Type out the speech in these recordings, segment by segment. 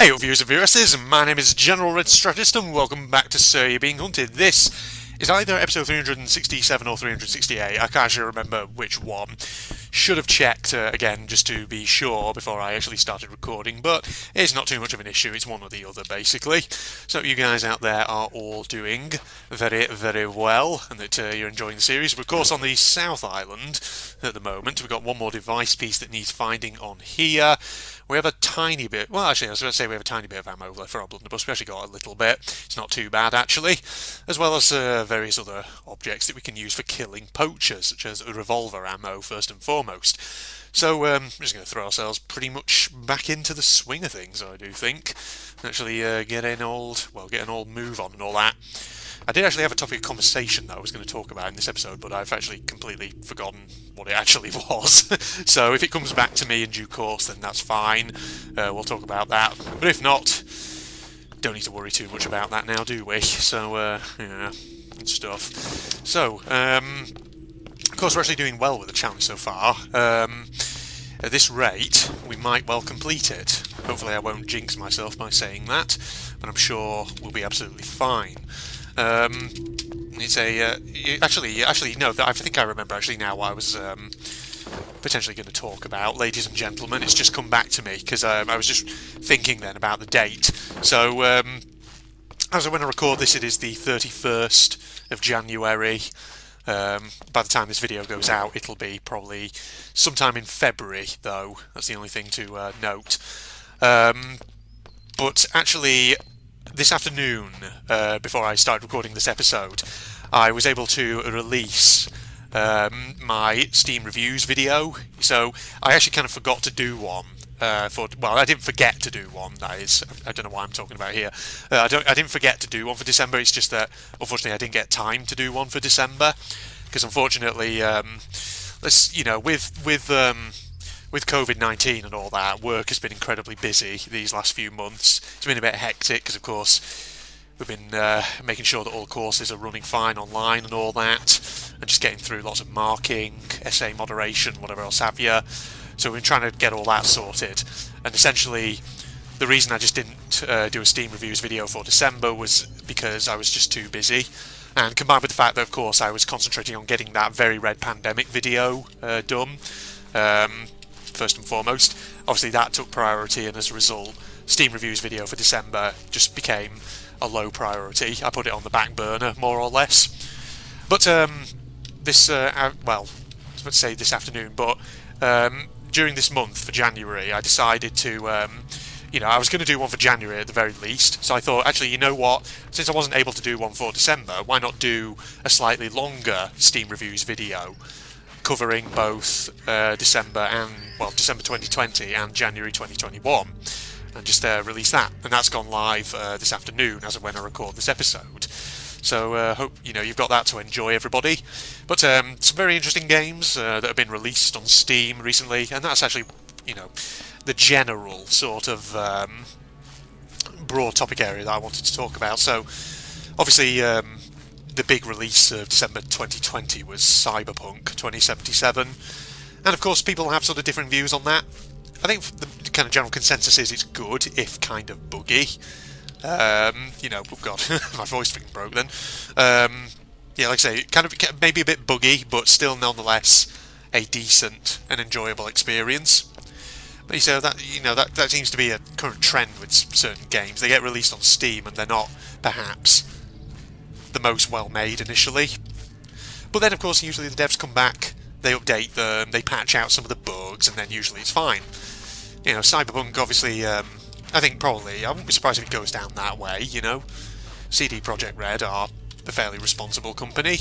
Hey up viewers and viewesses, my name is General Red Strategist and welcome back to Sir You're Being Hunted. This is either episode 367 or 368, I can't actually remember which one. Should have checked again just to be sure before I actually started recording, but it's not too much of an issue, it's one or the other basically. So you guys out there are all doing very, very well and that you're enjoying the series. We're of course on the South Island at the moment. We've got one more device piece that needs finding on here. We have a tiny bit, well actually I was going to say we have a tiny bit of ammo left for our blunderbuss, we actually got a little bit, it's not too bad actually, as well as various other objects that we can use for killing poachers, such as revolver ammo first and foremost. So we're just going to throw ourselves pretty much back into the swing of things, I do think, actually get an old move on and all that. I did actually have a topic of conversation that I was going to talk about in this episode, but I've actually completely forgotten what it actually was. So if it comes back to me in due course, then that's fine. We'll talk about that. But if not, don't need to worry too much about that now, do we? So, yeah, and stuff. So, of course, we're actually doing well with the challenge so far. At this rate, we might well complete it. Hopefully I won't jinx myself by saying that, but I'm sure we'll be absolutely fine. It's a actually no. I think I remember actually now what I was potentially going to talk about, ladies and gentlemen. It's just come back to me because I was just thinking then about the date. So as I when I record this, it is the 31st of January. By the time this video goes out, it'll be probably sometime in February, though. That's the only thing to note. But actually, this afternoon, before I started recording this episode, I was able to release my Steam reviews video. So I actually kind of forgot to do one. I didn't forget to do one. That is, I don't know why I'm talking about here. I didn't forget to do one for December. It's just that unfortunately I didn't get time to do one for December because unfortunately, with COVID-19 and all that, work has been incredibly busy these last few months. It's been a bit hectic because, of course, we've been making sure that all the courses are running fine online and all that, and just getting through lots of marking, essay moderation, whatever else have you. So we've been trying to get all that sorted. And essentially, the reason I just didn't do a Steam reviews video for December was because I was just too busy. And combined with the fact that, of course, I was concentrating on getting that Very Red Pandemic video done. First and foremost, obviously that took priority, and as a result, Steam reviews video for December just became a low priority. I put it on the back burner, more or less. But this afternoon, but during this month for January, I decided to, I was going to do one for January at the very least. So I thought, actually, you know what? Since I wasn't able to do one for December, why not do a slightly longer Steam reviews video, covering both December 2020 and January 2021, and just release that. And that's gone live this afternoon as of when I record this episode. So hope you've got that to enjoy, everybody. But some very interesting games that have been released on Steam recently, and that's actually the general sort of broad topic area that I wanted to talk about. So obviously, the big release of December 2020 was Cyberpunk 2077, and of course people have sort of different views on that. I think the kind of general consensus is it's good, if kind of buggy. Oh god, my voice freaking broke then. Like I say, kind of maybe a bit buggy, but still nonetheless a decent and enjoyable experience. But that seems to be a current trend with certain games. They get released on Steam and they're not perhaps the most well made initially, but then of course usually the devs come back, they update them, they patch out some of the bugs, and then usually it's fine. Cyberpunk obviously, I think probably I wouldn't be surprised if it goes down that way. CD Projekt Red are a fairly responsible company.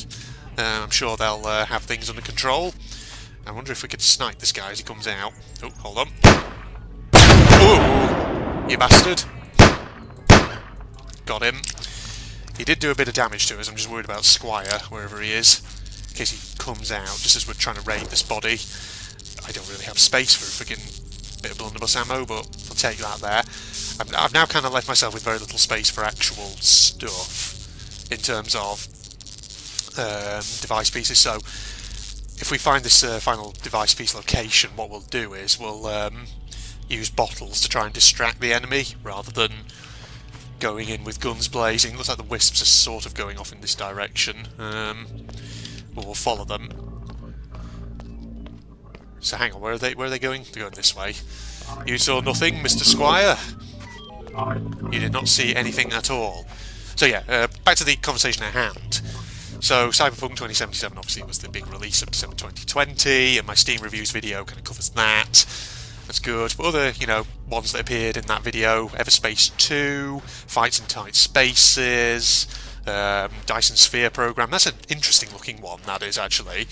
I'm sure they'll have things under control. I wonder if we could snipe this guy as he comes out. Oh, hold on. Oh, you bastard. Got him. He did do a bit of damage to us. I'm just worried about Squire, wherever he is, in case he comes out, just as we're trying to raid this body. I don't really have space for a friggin' bit of blunderbuss ammo, but I'll take that there. I've now kind of left myself with very little space for actual stuff, in terms of device pieces, so if we find this final device piece location, what we'll do is we'll use bottles to try and distract the enemy rather than going in with guns blazing. Looks like the wisps are sort of going off in this direction. We'll follow them. So hang on, where are they going? They're going this way. You saw nothing, Mr. Squire? You did not see anything at all. So yeah, back to the conversation at hand. So Cyberpunk 2077 obviously was the big release of December 2020, and my Steam reviews video kind of covers that. That's good. But other, ones that appeared in that video, Everspace 2, Fights in Tight Spaces, Dyson Sphere Program. That's an interesting looking one, that is, actually.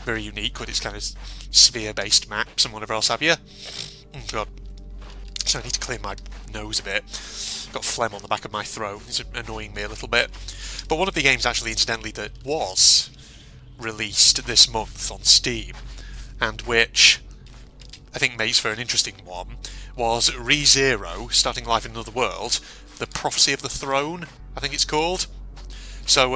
Very unique with its kind of sphere-based maps and whatever else have you. Oh, God. So I need to clear my nose a bit. Got phlegm on the back of my throat. It's annoying me a little bit. But one of the games, actually, incidentally, that was released this month on Steam, and which I think makes for an interesting one, was ReZero, Starting Life in Another World, The Prophecy of the Throne, I think it's called. So,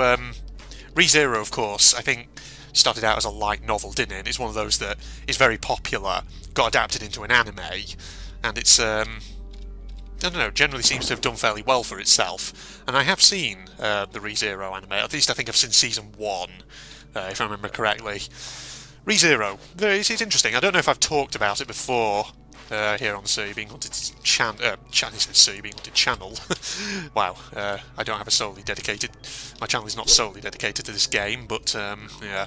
ReZero, of course, I think started out as a light novel, didn't it? And it's one of those that is very popular, got adapted into an anime, and it's, I don't know, generally seems to have done fairly well for itself. And I have seen the ReZero anime, at least I think I've seen Season 1, if I remember correctly. ReZero, it's interesting. I don't know if I've talked about it before here on the So You Being Hunted channel. Wow, I don't have a solely dedicated... My channel is not solely dedicated to this game, but yeah.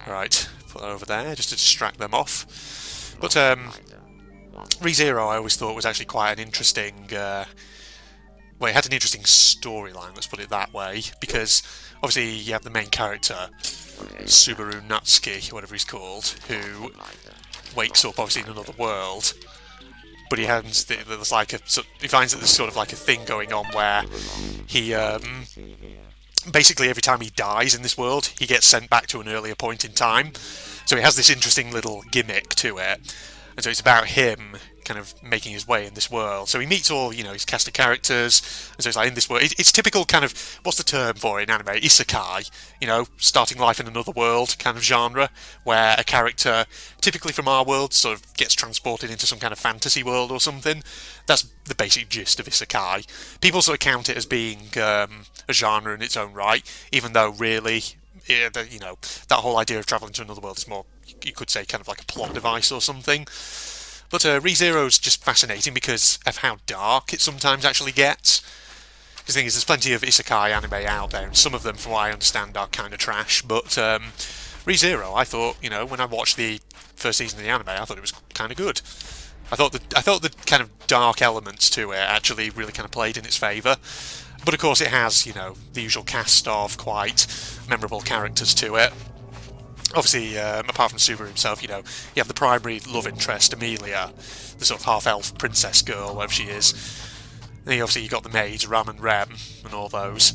Right, put that over there just to distract them off. But ReZero I always thought was actually quite an interesting... well, it had an interesting storyline, let's put it that way, because obviously you have the main character, Subaru Natsuki, whatever he's called, who wakes up obviously in another world, but he finds that there's sort of like a thing going on where he basically every time he dies in this world he gets sent back to an earlier point in time, so it has this interesting little gimmick to it, and so it's about him kind of making his way in this world. So he meets all, his cast of characters, and so it's like in this world, it's typical kind of, what's the term for it in anime? Isekai, starting life in another world kind of genre, where a character, typically from our world, sort of gets transported into some kind of fantasy world or something. That's the basic gist of Isekai. People sort of count it as being a genre in its own right, even though really, that whole idea of travelling to another world is more, you could say, kind of like a plot device or something. But ReZero's just fascinating because of how dark it sometimes actually gets. Because the thing is, there's plenty of isekai anime out there, and some of them, from what I understand, are kind of trash. But ReZero, I thought, when I watched the first season of the anime, I thought it was kind of good. I thought the kind of dark elements to it actually really kind of played in its favour. But of course, it has, the usual cast of quite memorable characters to it. Obviously, apart from Subaru himself, you have the primary love interest, Emilia, the sort of half-elf princess girl, whatever she is. Then obviously you got the maids, Ram and Rem, and all those.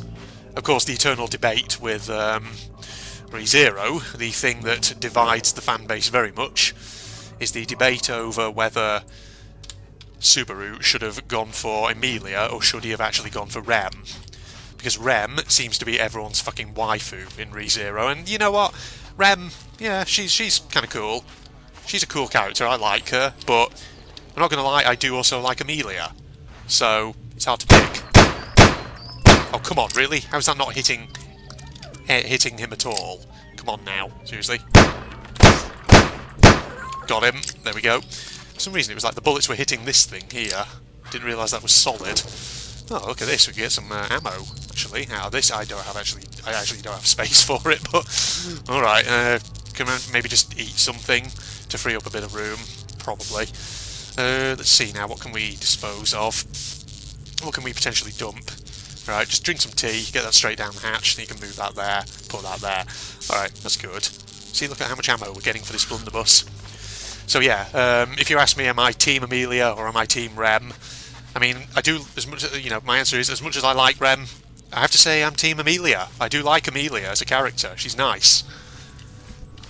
Of course, the eternal debate with ReZero, the thing that divides the fan base very much, is the debate over whether Subaru should have gone for Emilia, or should he have actually gone for Rem. Because Rem seems to be everyone's fucking waifu in ReZero, and you know what? Rem, yeah, she's kind of cool. She's a cool character, I like her, but I'm not going to lie, I do also like Emilia. So, it's hard to pick. Oh, come on, really? How's that not hitting him at all? Come on now, seriously. Got him, there we go. For some reason it was like the bullets were hitting this thing here. Didn't realise that was solid. Oh, look at this, we can get some ammo, actually. Now, this I actually don't have space for it, but... Alright, can I maybe just eat something to free up a bit of room? Probably. Let's see now, what can we dispose of? What can we potentially dump? Right, just drink some tea, get that straight down the hatch, and you can move that there, put that there. Alright, that's good. See, look at how much ammo we're getting for this blunderbuss. So yeah, if you ask me, am I Team Emilia or am I Team Rem? I mean, I do, as much, my answer is, as much as I like Rem, I have to say I'm Team Emilia. I do like Emilia as a character, she's nice.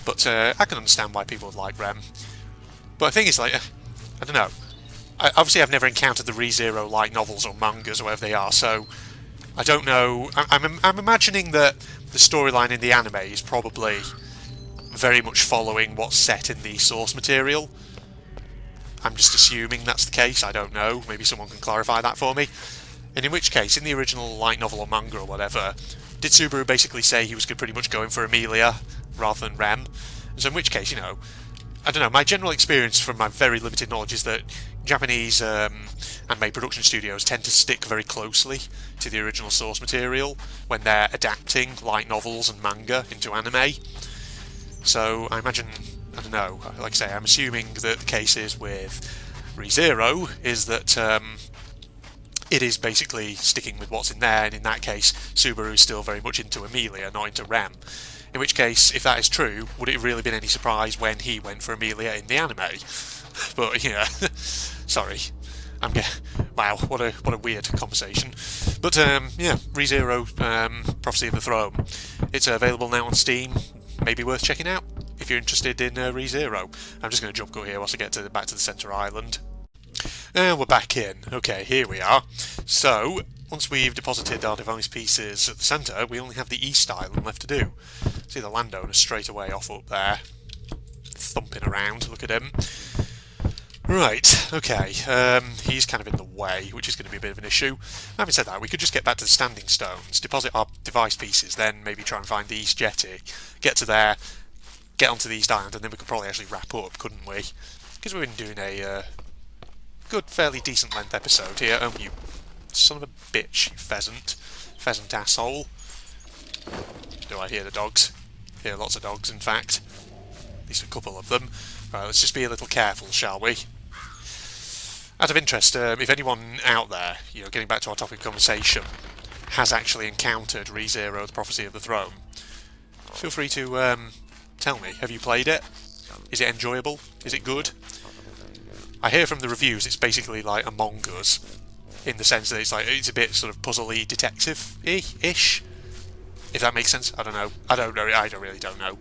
But I can understand why people would like Rem. But the thing is, like, I don't know. Obviously I've never encountered the ReZero light novels or mangas or whatever they are, so I don't know. I'm imagining that the storyline in the anime is probably very much following what's set in the source material. I'm just assuming that's the case, I don't know, maybe someone can clarify that for me. And in which case, in the original light novel or manga or whatever, did Subaru basically say he was pretty much going for Emilia rather than Rem? And so in which case, I don't know, my general experience from my very limited knowledge is that Japanese anime production studios tend to stick very closely to the original source material when they're adapting light novels and manga into anime. So I imagine, I don't know, like I say, I'm assuming that the case is with ReZero is that it is basically sticking with what's in there, and in that case Subaru is still very much into Emilia, not into Rem. In which case, if that is true, would it have really been any surprise when he went for Emilia in the anime? But yeah, sorry. Wow, what a weird conversation. But yeah, ReZero, Prophecy of the Throne. It's available now on Steam. Maybe worth checking out if you're interested in ReZero. I'm just going to jump cut here whilst I get back to the centre island. And we're back in. Okay, here we are. So, once we've deposited our device pieces at the centre, we only have the east island left to do. See the landowner straight away off up there, thumping around. Look at him. Right, okay, he's kind of in the way, which is going to be a bit of an issue. Having said that, we could just get back to the standing stones, deposit our device pieces, then maybe try and find the east jetty, get to there, get onto the east island, and then we could probably actually wrap up, couldn't we? Because we've been doing a good, fairly decent length episode here. Oh, you son of a bitch, you pheasant asshole. Do I hear the dogs? Hear lots of dogs, in fact. At least a couple of them. Right, let's just be a little careful, shall we? Out of interest, if anyone out there, getting back to our topic of conversation, has actually encountered ReZero, the Prophecy of the Throne, feel free to tell me. Have you played it? Is it enjoyable? Is it good? I hear from the reviews it's basically like Among Us, in the sense that it's a bit sort of puzzly detective-ish, if that makes sense. I don't know. I really don't know.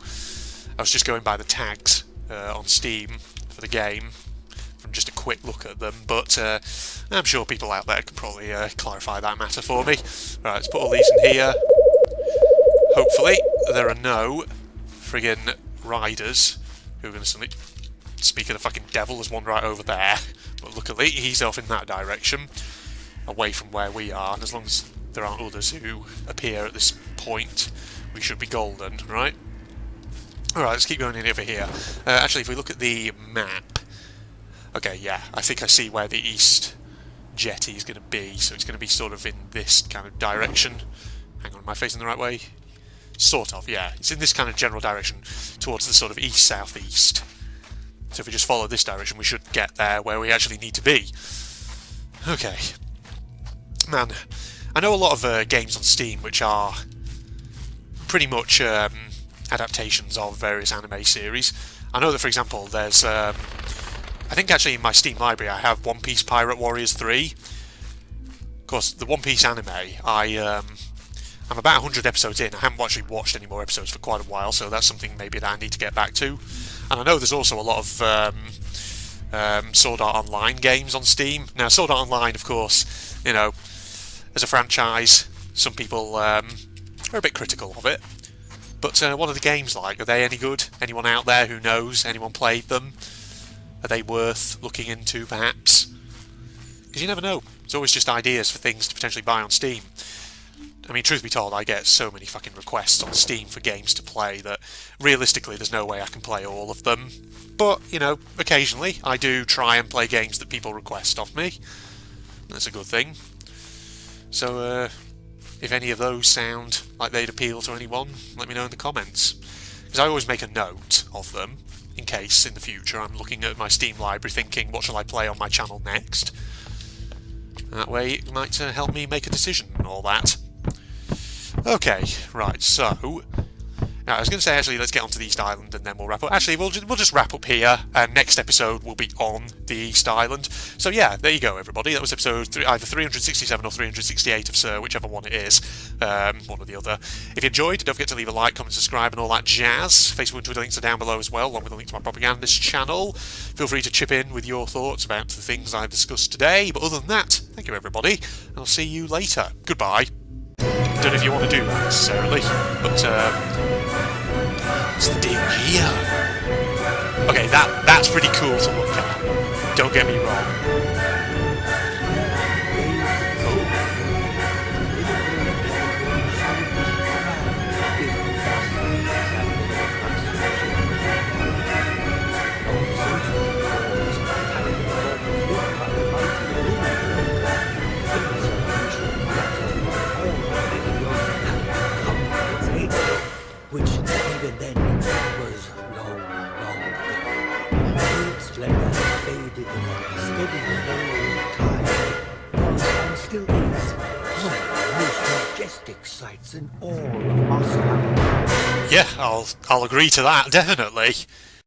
I was just going by the tags on Steam for the game from just a quick look at them, but I'm sure people out there could probably clarify that matter for me. Right, let's put all these in here. Hopefully there are no friggin' riders who are going to suddenly speak of the fucking devil. There's one right over there, but luckily he's off in that direction, away from where we are, and as long as there aren't others who appear at this point, we should be golden, right? Alright, let's keep going in over here. Actually, if we look at the map... Okay, yeah, I think I see where the east jetty is going to be, so it's going to be sort of in this kind of direction. Hang on, am I facing the right way? Sort of, yeah. It's in this kind of general direction, towards the sort of east-southeast. So if we just follow this direction, we should get there where we actually need to be. Okay. Man, I know a lot of games on Steam which are pretty much... adaptations of various anime series. I know that, for example, there's I think actually in my Steam library I have One Piece Pirate Warriors 3. Of course, the One Piece anime, I'm about 100 episodes in. I haven't actually watched any more episodes for quite a while, so that's something maybe that I need to get back to. And I know there's also a lot of Sword Art Online games on Steam. Now, Sword Art Online, of course, as a franchise, some people are a bit critical of it. But what are the games like? Are they any good? Anyone out there who knows? Anyone played them? Are they worth looking into, perhaps? Because you never know. It's always just ideas for things to potentially buy on Steam. I mean, truth be told, I get so many fucking requests on Steam for games to play that, realistically, there's no way I can play all of them. But, occasionally, I do try and play games that people request of me. That's a good thing. So, if any of those sound like they'd appeal to anyone, let me know in the comments. Because I always make a note of them, in case in the future I'm looking at my Steam library thinking, what shall I play on my channel next? That way it might help me make a decision and all that. Okay, right, so... Now, I was going to say, actually, let's get onto the East Island and then we'll wrap up. Actually, we'll just wrap up here, and next episode will be on the East Island. So yeah, there you go, everybody. That was episode either 367 or 368 of Sir, whichever one it is. One or the other. If you enjoyed, don't forget to leave a like, comment, subscribe, and all that jazz. Facebook and Twitter links are down below as well, along with a link to my propagandist channel. Feel free to chip in with your thoughts about the things I've discussed today. But other than that, thank you, everybody, and I'll see you later. Goodbye. Don't know if you want to do that necessarily, but it's the deal here. Okay, that's pretty cool to look at. Don't get me wrong. Which even then was long, long ago. Old splendor faded in the steady flow of time, was and still is one of the most majestic sights in all of Moscow. Yeah, I'll agree to that definitely.